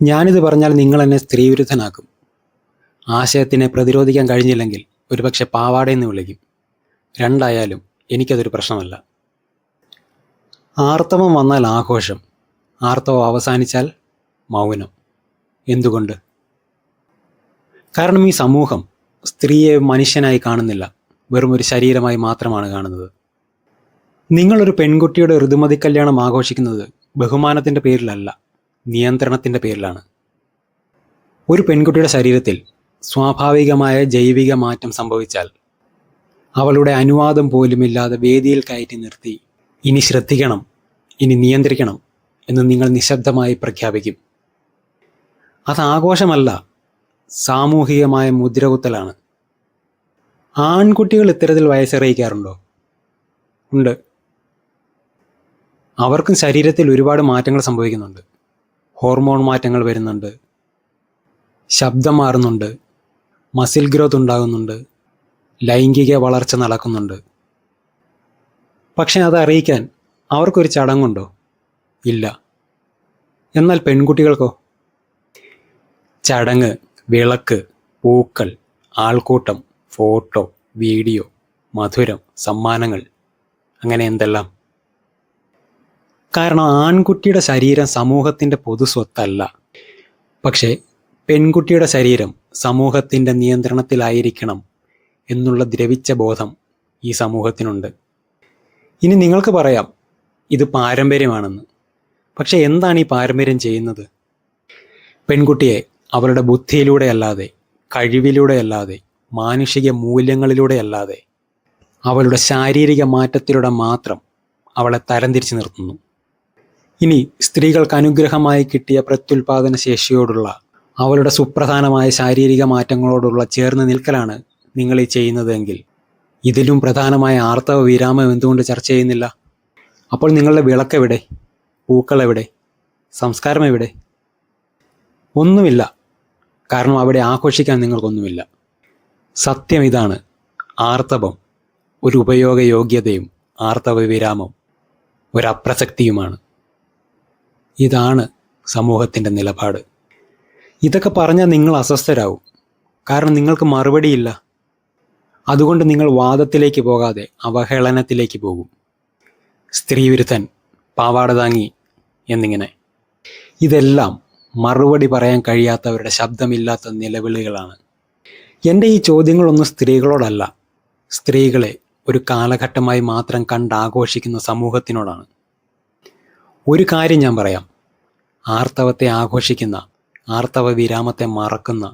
ഞാനിത് പറഞ്ഞാൽ നിങ്ങൾ എന്നെ സ്ത്രീവിരുദ്ധനാക്കും. ആശയത്തിനെ പ്രതിരോധിക്കാൻ കഴിഞ്ഞില്ലെങ്കിൽ ഒരുപക്ഷെ പാവാടയെന്ന് വിളിക്കും. രണ്ടായാലും എനിക്കതൊരു പ്രശ്നമല്ല. ആർത്തവം വന്നാൽ ആഘോഷം, ആർത്തവം അവസാനിച്ചാൽ മൗനം. എന്തുകൊണ്ട്? കാരണം ഈ സമൂഹം സ്ത്രീയെ മനുഷ്യനായി കാണുന്നില്ല, വെറും ഒരു ശരീരമായി മാത്രമാണ് കാണുന്നത്. നിങ്ങളൊരു പെൺകുട്ടിയുടെ ഋതുമതി കല്യാണം ആഘോഷിക്കുന്നത് ബഹുമാനത്തിൻ്റെ പേരിലല്ല, നിയന്ത്രണത്തിൻ്റെ പേരിലാണ്. ഒരു പെൺകുട്ടിയുടെ ശരീരത്തിൽ സ്വാഭാവികമായ ജൈവിക മാറ്റം സംഭവിച്ചാൽ അവളുടെ അനുവാദം പോലുമില്ലാതെ വേദിയിൽ കയറ്റി നിർത്തി ഇനി ശ്രദ്ധിക്കണം, ഇനി നിയന്ത്രിക്കണം എന്ന് നിങ്ങൾ നിശബ്ദമായി പ്രഖ്യാപിക്കും. അത് ആഘോഷമല്ല, സാമൂഹികമായ മുദ്രകുത്തലാണ്. ആൺകുട്ടികൾ ഇത്തരത്തിൽ വയസ്സറിയിക്കാറുണ്ടോ? ഉണ്ട്. അവർക്കും ശരീരത്തിൽ ഒരുപാട് മാറ്റങ്ങൾ സംഭവിക്കുന്നുണ്ട്. ഹോർമോൺ മാറ്റങ്ങൾ വരുന്നുണ്ട്, ശബ്ദം മാറുന്നുണ്ട്, മസിൽ ഗ്രോത്ത് ഉണ്ടാകുന്നുണ്ട്, ലൈംഗിക വളർച്ച നടക്കുന്നുണ്ട്. പക്ഷെ അത് അറിയിക്കാൻ അവർക്കൊരു ചടങ്ങുണ്ടോ? ഇല്ല. എന്നാൽ പെൺകുട്ടികൾക്കോ? ചടങ്ങ്, വിളക്ക്, പൂക്കൾ, ആൾക്കൂട്ടം, ഫോട്ടോ, വീഡിയോ, മധുരം, സമ്മാനങ്ങൾ, അങ്ങനെ എന്തെല്ലാം. കാരണം ആൺകുട്ടിയുടെ ശരീരം സമൂഹത്തിൻ്റെ പൊതു സ്വത്തല്ല. പക്ഷേ പെൺകുട്ടിയുടെ ശരീരം സമൂഹത്തിൻ്റെ നിയന്ത്രണത്തിലായിരിക്കണം എന്നുള്ള ദ്രവിച്ച ബോധം ഈ സമൂഹത്തിനുണ്ട്. ഇനി നിങ്ങൾക്ക് പറയാം ഇത് പാരമ്പര്യമാണെന്ന്. പക്ഷെ എന്താണ് ഈ പാരമ്പര്യം ചെയ്യുന്നത്? പെൺകുട്ടിയെ അവളുടെ ബുദ്ധിയിലൂടെ അല്ലാതെ, കഴിവിലൂടെ അല്ലാതെ, മാനുഷിക മൂല്യങ്ങളിലൂടെ അല്ലാതെ, അവളുടെ ശാരീരിക മാറ്റത്തിലൂടെ മാത്രം അവളെ തരംതിരിച്ച് നിർത്തുന്നു. ഇനി സ്ത്രീകൾക്ക് അനുഗ്രഹമായി കിട്ടിയ പ്രത്യുൽപാദന ശേഷിയോടുള്ള അവളുടെ സുപ്രധാനമായ ശാരീരിക മാറ്റങ്ങളോടുള്ള ചേർന്ന് നിൽക്കലാണ് നിങ്ങൾ ഈ ചെയ്യുന്നതെങ്കിൽ ഇതിലും പ്രധാനമായ ആർത്തവ വിരാമം എന്തുകൊണ്ട് ചർച്ച ചെയ്യുന്നില്ല? അപ്പോൾ നിങ്ങളുടെ വിളക്കെവിടെ? പൂക്കളെവിടെ? സംസ്കാരം എവിടെ? ഒന്നുമില്ല. കാരണം അവിടെ ആഘോഷിക്കാൻ നിങ്ങൾക്കൊന്നുമില്ല. സത്യം ഇതാണ്, ആർത്തവം ഒരു ഉപയോഗയോഗ്യതയും ആർത്തവ വിരാമം ഒരപ്രസക്തിയുമാണ്. ഇതാണ് സമൂഹത്തിൻ്റെ നിലപാട്. ഇതൊക്കെ പറഞ്ഞാൽ നിങ്ങൾ അസ്വസ്ഥരാകും. കാരണം നിങ്ങൾക്ക് മറുപടിയില്ല. അതുകൊണ്ട് നിങ്ങൾ വാദത്തിലേക്ക് പോകാതെ അവഹേളനത്തിലേക്ക് പോകും. സ്ത്രീവിരുദ്ധൻ, പാവാട താങ്ങി എന്നിങ്ങനെ. ഇതെല്ലാം മറുപടി പറയാൻ കഴിയാത്തവരുടെ ശബ്ദമില്ലാത്ത നിലവിളികളാണ്. എൻ്റെ ഈ ചോദ്യങ്ങളൊന്നും സ്ത്രീകളോടല്ല, സ്ത്രീകളെ ഒരു കാലഘട്ടമായി മാത്രം കണ്ടാഘോഷിക്കുന്ന സമൂഹത്തിനോടാണ്. ഒരു കാര്യം ഞാൻ പറയാം, ആർത്തവത്തെ ആഘോഷിക്കുന്ന, ആർത്തവ വിരാമത്തെ മറക്കുന്ന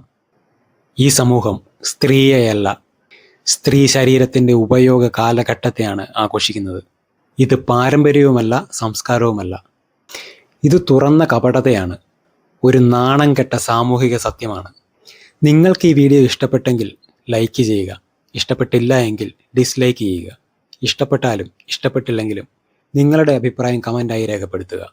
ഈ സമൂഹം സ്ത്രീയെയല്ല, സ്ത്രീ ശരീരത്തിൻ്റെ ഉപയോഗ കാലഘട്ടത്തെയാണ് ആഘോഷിക്കുന്നത്. ഇത് പാരമ്പര്യവുമല്ല, സംസ്കാരവുമല്ല. ഇത് തുറന്ന കപടതയാണ്, ഒരു നാണം കെട്ട സാമൂഹിക സത്യമാണ്. നിങ്ങൾക്ക് ഈ വീഡിയോ ഇഷ്ടപ്പെട്ടെങ്കിൽ ലൈക്ക് ചെയ്യുക, ഇഷ്ടപ്പെട്ടില്ല എങ്കിൽ ഡിസ്ലൈക്ക് ചെയ്യുക. ഇഷ്ടപ്പെട്ടാലും ഇഷ്ടപ്പെട്ടില്ലെങ്കിലും നിങ്ങളുടെ അഭിപ്രായം കമൻ്റായി രേഖപ്പെടുത്തുക.